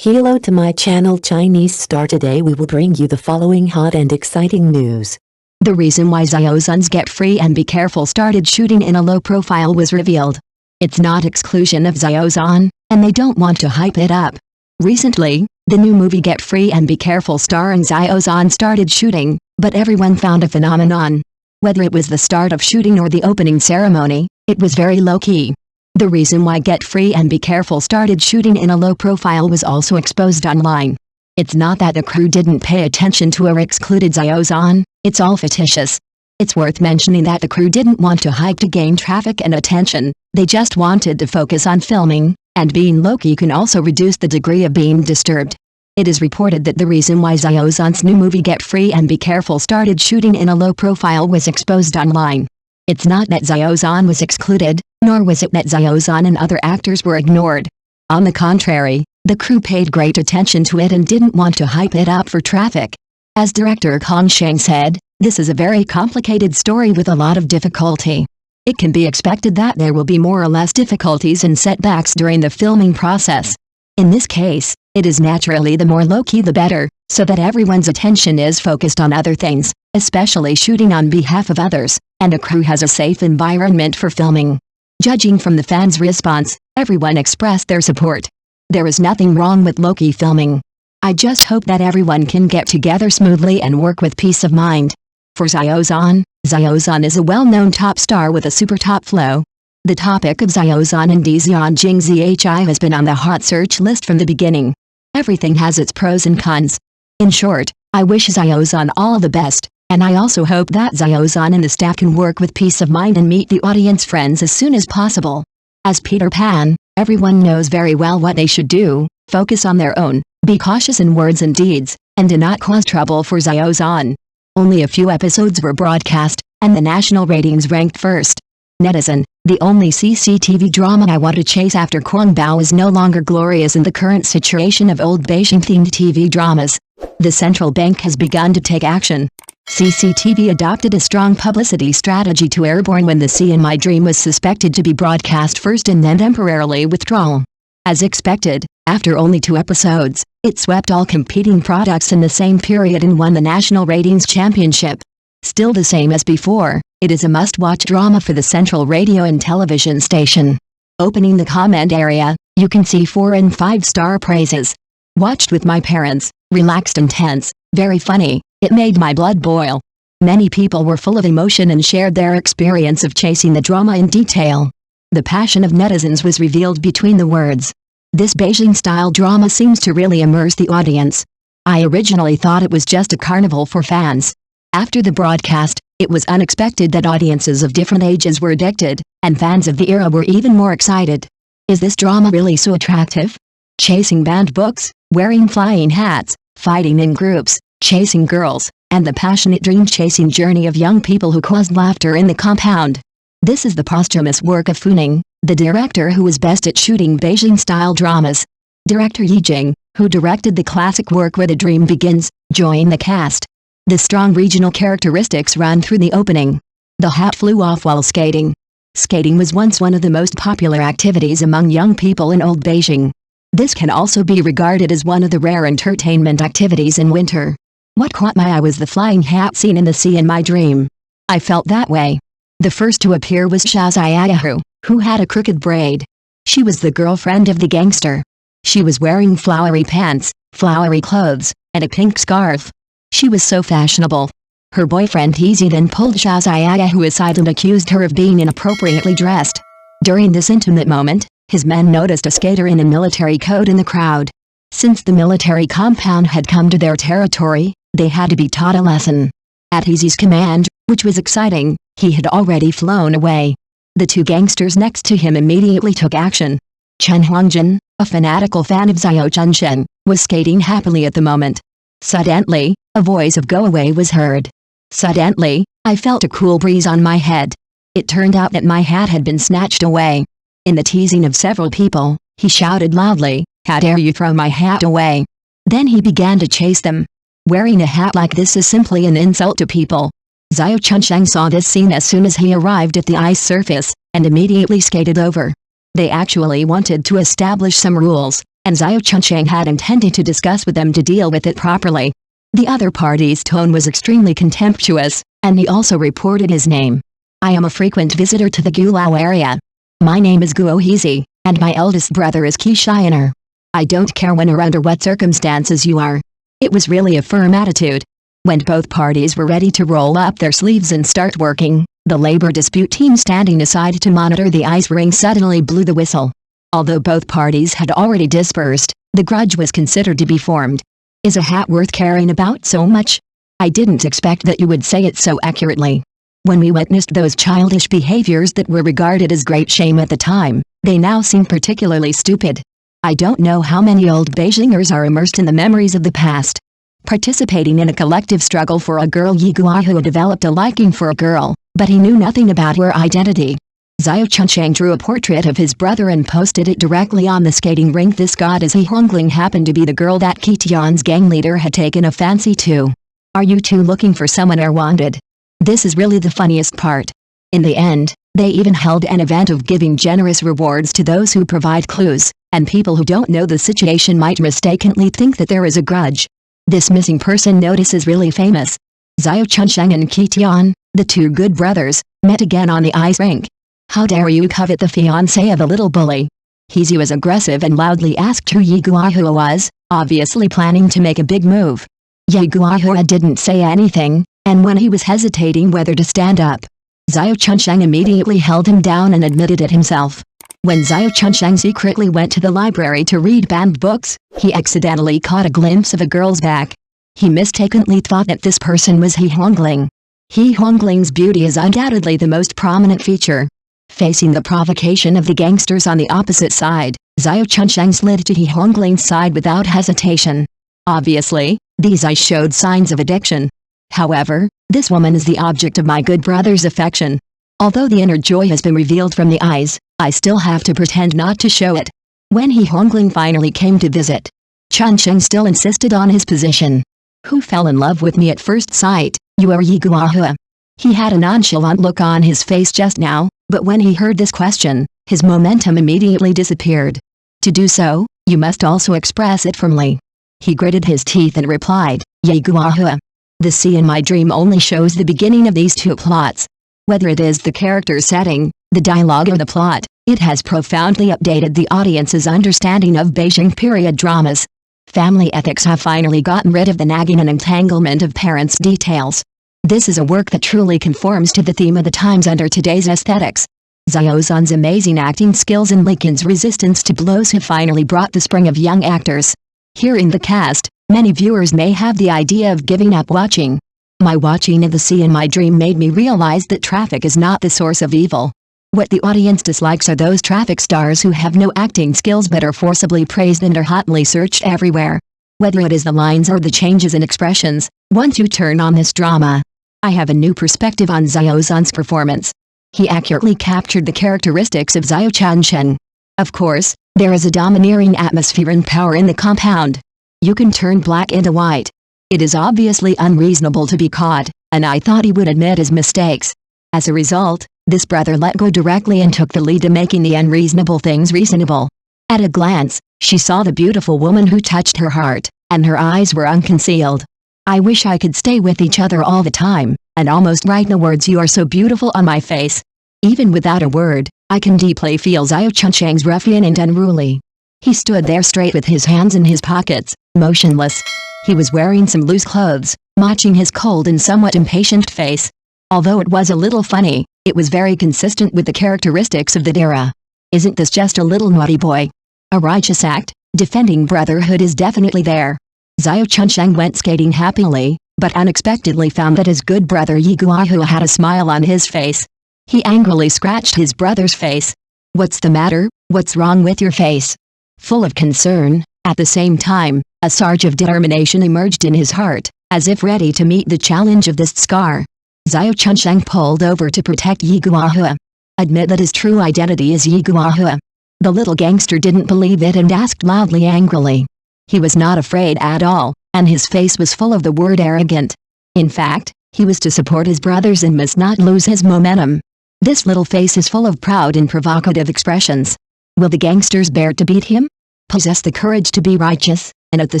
Hello to my channel Chinese Star. Today we will bring you the following hot and exciting news. The reason why Xiao Zhan's Get Free and Be Careful started shooting in a low profile was revealed. It's not exclusion of Xiao Zhan, and they don't want to hype it up. Recently, the new movie Get Free and Be Careful starring Xiao Zhan started shooting, but everyone found a phenomenon. Whether it was the start of shooting or the opening ceremony, it was very low-key. The reason why Get Free and Be Careful started shooting in a low profile was also exposed online. It's not that the crew didn't pay attention to or excluded Xiao Zhan, it's all fictitious. It's worth mentioning that the crew didn't want to hype to gain traffic and attention, they just wanted to focus on filming, and being low-key can also reduce the degree of being disturbed. It is reported that the reason why Xiao Zhan's new movie Get Free and Be Careful started shooting in a low profile was exposed online. It's not that Xiao Zhan was excluded, nor was it that Xiao Zhan and other actors were ignored. On the contrary, the crew paid great attention to it and didn't want to hype it up for traffic. As director Kong Shang said, "This is a very complicated story with a lot of difficulty. It can be expected that there will be more or less difficulties and setbacks during the filming process. In this case, it is naturally the more low-key the better, so that everyone's attention is focused on other things, especially shooting on behalf of others, and the crew has a safe environment for filming." Judging from the fans' response, everyone expressed their support. There is nothing wrong with low-key filming. I just hope that everyone can get together smoothly and work with peace of mind. For Xiao Zhan is a well-known top star with a super top flow. The topic of Xiao Zhan and Xian Jing Zhi has been on the hot search list from the beginning. Everything has its pros and cons. In short, I wish Xiao Zhan all the best, and I also hope that Xiao Zhan and the staff can work with peace of mind and meet the audience friends as soon as possible. As Peter Pan, everyone knows very well what they should do: focus on their own, be cautious in words and deeds, and do not cause trouble for Xiao Zhan. Only a few episodes were broadcast, and the national ratings ranked first. Netizen: the only CCTV drama I want to chase after Kuang Bao is no longer glorious in the current situation of old Beijing-themed TV dramas. The central bank has begun to take action. CCTV adopted a strong publicity strategy to airborne when the Sea in My Dream was suspected to be broadcast first and then temporarily withdrawn. As expected, after only 2 episodes, it swept all competing products in the same period and won the National Ratings Championship. Still the same as before, it is a must-watch drama for the Central Radio and Television Station. Opening the comment area, you can see 4 and 5-star praises. Watched with my parents, relaxed and tense, very funny, it made my blood boil. Many people were full of emotion and shared their experience of chasing the drama in detail. The passion of netizens was revealed between the words. This Beijing-style drama seems to really immerse the audience. I originally thought it was just a carnival for fans. After the broadcast, it was unexpected that audiences of different ages were addicted, and fans of the era were even more excited. Is this drama really so attractive? Chasing banned books, wearing flying hats, fighting in groups, chasing girls, and the passionate dream-chasing journey of young people who caused laughter in the compound. This is the posthumous work of Fu Ning, the director who was best at shooting Beijing-style dramas. Director Yi Jing, who directed the classic work Where the Dream Begins, joined the cast. The strong regional characteristics run through the opening. The hat flew off while skating. Skating was once one of the most popular activities among young people in old Beijing. This can also be regarded as one of the rare entertainment activities in winter. What caught my eye was the flying hat scene in the Sea in My Dream. I felt that way. The first to appear was Xiao Zhan, who had a crooked braid. She was the girlfriend of the gangster. She was wearing flowery pants, flowery clothes, and a pink scarf. She was so fashionable. Her boyfriend Teasy then pulled Xiao Zhan aside and accused her of being inappropriately dressed. During this intimate moment, his men noticed a skater in a military coat in the crowd. Since the military compound had come to their territory, they had to be taught a lesson. At Teasy's command, which was exciting, he had already flown away. The 2 gangsters next to him immediately took action. Chen Hongjin, a fanatical fan of Xiao Zhan, was skating happily at the moment. Suddenly, a voice of "Go away" was heard. Suddenly, I felt a cool breeze on my head. It turned out that my hat had been snatched away. In the teasing of several people, he shouted loudly, "How dare you throw my hat away?" Then he began to chase them. Wearing a hat like this is simply an insult to people. Xiao Chunsheng saw this scene as soon as he arrived at the ice surface, and immediately skated over. They actually wanted to establish some rules, and Xiao Chunsheng had intended to discuss with them to deal with it properly. The other party's tone was extremely contemptuous, and he also reported his name. I am a frequent visitor to the Gulao area. My name is Guo Heezy, and my eldest brother is Qi Shiner. I don't care when or under what circumstances you are. It was really a firm attitude. When both parties were ready to roll up their sleeves and start working, the labor dispute team standing aside to monitor the ice ring suddenly blew the whistle. Although both parties had already dispersed, the grudge was considered to be formed. Is a hat worth caring about so much? I didn't expect that you would say it so accurately. When we witnessed those childish behaviors that were regarded as great shame at the time, they now seem particularly stupid. I don't know how many old Beijingers are immersed in the memories of the past. Participating in a collective struggle for a girl, Yi Guohu developed a liking for a girl, but he knew nothing about her identity. Xiao Chunsheng drew a portrait of his brother and posted it directly on the skating rink. This goddess He Hongling happened to be the girl that Qi Tian's gang leader had taken a fancy to. Are you two looking for someone or wanted? This is really the funniest part. In the end, they even held an event of giving generous rewards to those who provide clues, and people who don't know the situation might mistakenly think that there is a grudge. This missing person notice is really famous. Xiao Chunsheng and Qi Tian, the two good brothers, met again on the ice rink. How dare you covet the fiancé of a little bully? Heezy was aggressive and loudly asked who Yi Guohu was, obviously planning to make a big move. Yi Guohu didn't say anything, and when he was hesitating whether to stand up, Xiao Chunsheng immediately held him down and admitted it himself. When Xiao Chunsheng secretly went to the library to read banned books, he accidentally caught a glimpse of a girl's back. He mistakenly thought that this person was He Hongling. He Hongling's beauty is undoubtedly the most prominent feature. Facing the provocation of the gangsters on the opposite side, Xiao Chunsheng slid to He Hongling's side without hesitation. Obviously, these eyes showed signs of addiction. However, this woman is the object of my good brother's affection. Although the inner joy has been revealed from the eyes, I still have to pretend not to show it. When He Hongling finally came to visit, Chunsheng still insisted on his position. Who fell in love with me at first sight, you or Yi Guohu? He had a nonchalant look on his face just now, but when he heard this question, his momentum immediately disappeared. To do so, you must also express it firmly. He gritted his teeth and replied, Yi Guohu. The sea in my dream only shows the beginning of these two plots. Whether it is the character setting, the dialogue or the plot, it has profoundly updated the audience's understanding of Beijing period dramas. Family ethics have finally gotten rid of the nagging and entanglement of parents' details. This is a work that truly conforms to the theme of the times under today's aesthetics. Xiao Zhan's amazing acting skills and Li Qin's resistance to blows have finally brought the spring of young actors. Here in the cast, many viewers may have the idea of giving up watching. My watching of the sea in my dream made me realize that traffic is not the source of evil. What the audience dislikes are those traffic stars who have no acting skills but are forcibly praised and are hotly searched everywhere. Whether it is the lines or the changes in expressions, once you turn on this drama, I have a new perspective on Xiao Zhan's performance. He accurately captured the characteristics of Xiao Chunsheng. Of course, there is a domineering atmosphere and power in the compound. You can turn black into white. It is obviously unreasonable to be caught, and I thought he would admit his mistakes. As a result, this brother let go directly and took the lead to making the unreasonable things reasonable. At a glance, she saw the beautiful woman who touched her heart, and her eyes were unconcealed. I wish I could stay with each other all the time, and almost write the words "you are so beautiful" on my face. Even without a word, I can deeply feel Xiao Chunsheng's ruffian and unruly. He stood there straight with his hands in his pockets, motionless. He was wearing some loose clothes, matching his cold and somewhat impatient face. Although it was a little funny, it was very consistent with the characteristics of the era. Isn't this just a little naughty boy? A righteous act, defending brotherhood is definitely there. Xiao Chunsheng went skating happily, but unexpectedly found that his good brother Yi Guohu had a smile on his face. He angrily scratched his brother's face. What's the matter? What's wrong with your face? Full of concern, at the same time, a surge of determination emerged in his heart, as if ready to meet the challenge of this scar. Xiao Chunsheng pulled over to protect Yi Guohu. Admit that his true identity is Yi Guohu. The little gangster didn't believe it and asked loudly angrily. He was not afraid at all, and his face was full of the word arrogant. In fact, he was to support his brothers and must not lose his momentum. This little face is full of proud and provocative expressions. Will the gangsters bear to beat him? possess the courage to be righteous, and at the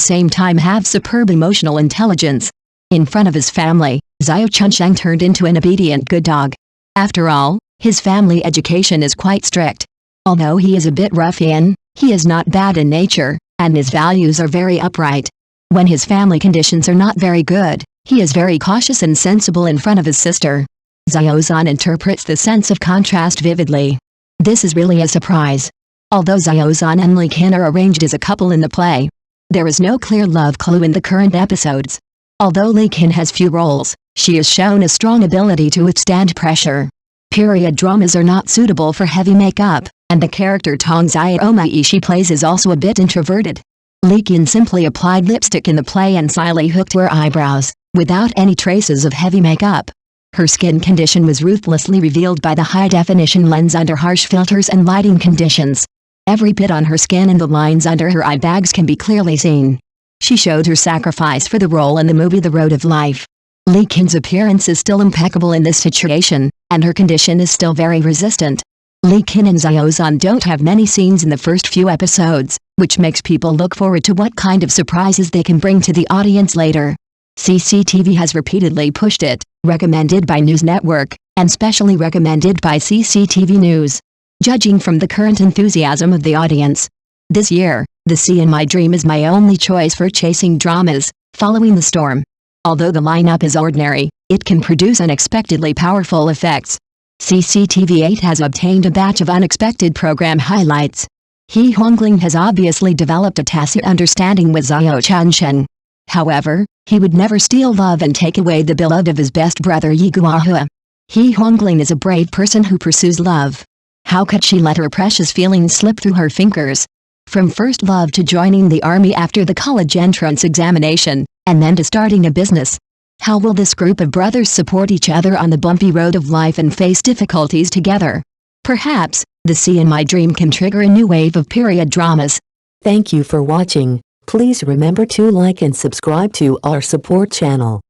same time have superb emotional intelligence. In front of his family, Xiao Zhan turned into an obedient good dog. After all, his family education is quite strict. Although he is a bit ruffian, he is not bad in nature, and his values are very upright. When his family conditions are not very good, he is very cautious and sensible in front of his sister. Xiao Zhan interprets the sense of contrast vividly. This is really a surprise. Although Xiao Zhan and Li Qin are arranged as a couple in the play, there is no clear love clue in the current episodes. Although Li Qin has few roles, she has shown a strong ability to withstand pressure. Period dramas are not suitable for heavy makeup, and the character Tong Xiaomai she plays is also a bit introverted. Li Qin simply applied lipstick in the play and slyly hooked her eyebrows, without any traces of heavy makeup. Her skin condition was ruthlessly revealed by the high-definition lens under harsh filters and lighting conditions. Every bit on her skin and the lines under her eye bags can be clearly seen. She showed her sacrifice for the role in the movie The Road of Life. Li Qin's appearance is still impeccable in this situation, and her condition is still very resistant. Li Qin and Xiao Zhan don't have many scenes in the first few episodes, which makes people look forward to what kind of surprises they can bring to the audience later. CCTV has repeatedly pushed it, recommended by News Network, and specially recommended by CCTV News. Judging from the current enthusiasm of the audience, this year, The Sea in My Dream is my only choice for chasing dramas, following the storm. Although the lineup is ordinary, it can produce unexpectedly powerful effects. CCTV 8 has obtained a batch of unexpected program highlights. He Hongling has obviously developed a tacit understanding with Xiao Zhan. However, he would never steal love and take away the beloved of his best brother Yi Guohua. He Hongling is a brave person who pursues love. How could she let her precious feelings slip through her fingers? From first love to joining the army after the college entrance examination, and then to starting a business. How will this group of brothers support each other on the bumpy road of life and face difficulties together? Perhaps, The Sea in My Dream can trigger a new wave of period dramas. Thank you for watching. Please remember to like and subscribe to our support channel.